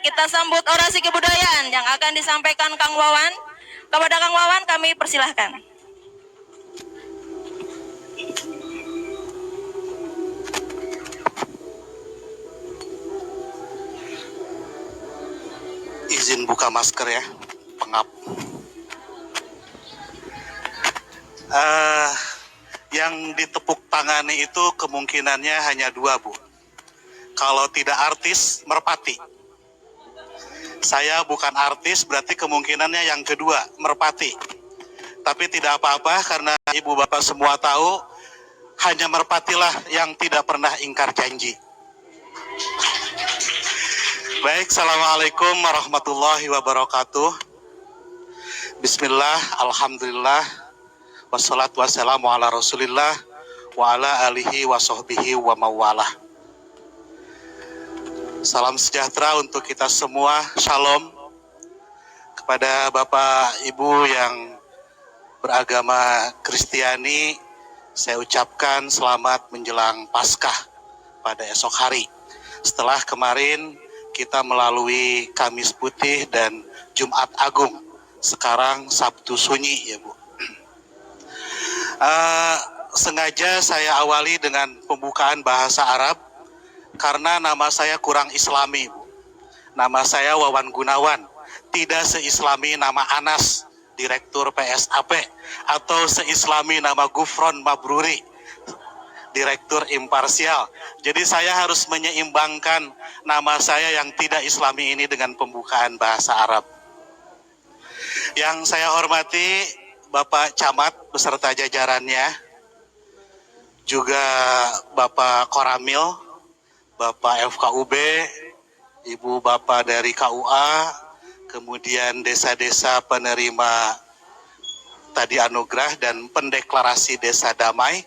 kita sambut orasi kebudayaan yang akan disampaikan Kang Wawan. Kepada Kang Wawan kami persilahkan. Izin buka masker ya, pengap. Yang ditepuk tangani itu kemungkinannya hanya dua, Bu. Kalau tidak artis, merpati. Saya bukan artis, berarti kemungkinannya yang kedua, merpati. Tapi tidak apa-apa, karena ibu bapak semua tahu, hanya merpatilah yang tidak pernah ingkar janji. Baik, Assalamualaikum warahmatullahi wabarakatuh. Bismillah, Alhamdulillah, wassalatu wassalamu ala rasulillah, wa ala alihi wa sahbihi wa mawalah. Salam sejahtera untuk kita semua, shalom. Kepada Bapak Ibu yang beragama Kristiani, saya ucapkan selamat menjelang Paskah pada esok hari. Setelah kemarin kita melalui Kamis Putih dan Jumat Agung, sekarang Sabtu Sunyi ya Bu. Sengaja saya awali dengan pembukaan bahasa Arab karena nama saya kurang islami Bu. Nama saya Wawan Gunawan, tidak seislami nama Anas, Direktur PSAP, atau seislami nama Gufron Mabruri, Direktur Imparsial. Jadi saya harus menyeimbangkan nama saya yang tidak islami ini dengan pembukaan bahasa Arab. Yang saya hormati Bapak Camat beserta jajarannya, juga Bapak Koramil, Bapak FKUB, Ibu Bapak dari KUA, kemudian desa-desa penerima tadi anugerah dan pendeklarasi desa damai.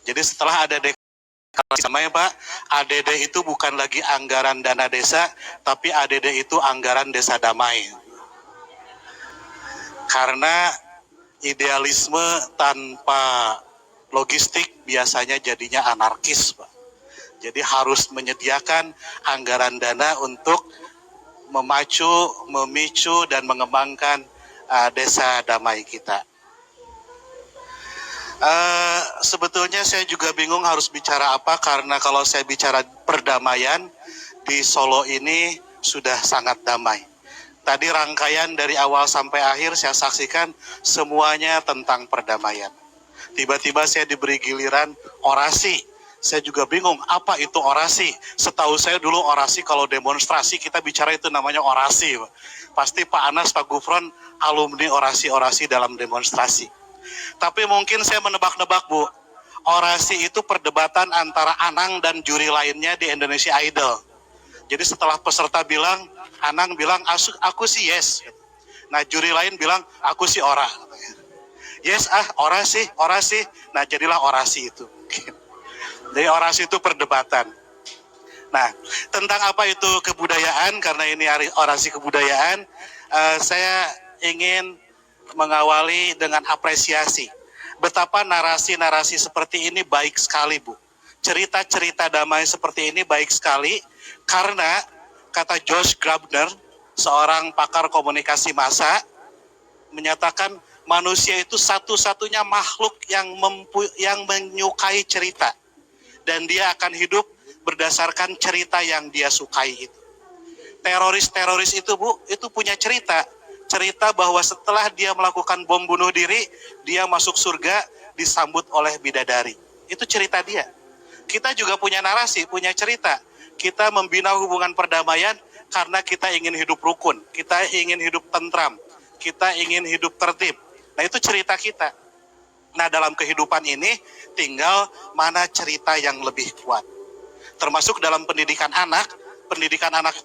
Jadi setelah ada deklarasi damai Pak, ADD itu bukan lagi anggaran dana desa, tapi ADD itu anggaran desa damai. Karena idealisme tanpa logistik biasanya jadinya anarkis Pak. Jadi harus menyediakan anggaran dana untuk memacu, memicu, dan mengembangkan desa damai kita. Sebetulnya saya juga bingung harus bicara apa, karena kalau saya bicara perdamaian, di Solo ini sudah sangat damai. Tadi rangkaian dari awal sampai akhir saya saksikan semuanya tentang perdamaian. Tiba-tiba saya diberi giliran orasi. Saya juga bingung, apa itu orasi? Setahu saya dulu orasi kalau demonstrasi kita bicara itu namanya orasi. Pasti Pak Anas, Pak Gufron alumni orasi-orasi dalam demonstrasi. Tapi mungkin saya menebak-nebak Bu, orasi itu perdebatan antara Anang dan juri lainnya di Indonesia Idol. Jadi setelah peserta bilang, Anang bilang, aku sih yes. Nah juri lain bilang, aku sih ora. Yes orasi. Nah jadilah orasi itu. Jadi orasi itu perdebatan. Nah, tentang apa itu kebudayaan, karena ini orasi kebudayaan, saya ingin mengawali dengan apresiasi. Betapa narasi-narasi seperti ini baik sekali, Bu. Cerita-cerita damai seperti ini baik sekali, karena kata Josh Grabner, seorang pakar komunikasi massa, menyatakan manusia itu satu-satunya makhluk yang menyukai cerita. Dan dia akan hidup berdasarkan cerita yang dia sukai itu. Teroris-teroris itu Bu, itu punya cerita. Cerita bahwa setelah dia melakukan bom bunuh diri, dia masuk surga disambut oleh bidadari. Itu cerita dia. Kita juga punya narasi, punya cerita. Kita membina hubungan perdamaian karena kita ingin hidup rukun. Kita ingin hidup tentram. Kita ingin hidup tertib. Nah itu cerita kita. Nah dalam kehidupan ini tinggal mana cerita yang lebih kuat. Termasuk dalam pendidikan anak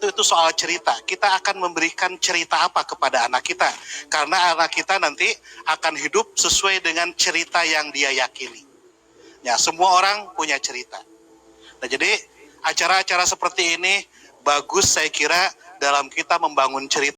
itu soal cerita. Kita akan memberikan cerita apa kepada anak kita. Karena anak kita nanti akan hidup sesuai dengan cerita yang dia yakini. Ya, semua orang punya cerita. Nah jadi acara-acara seperti ini bagus saya kira dalam kita membangun cerita.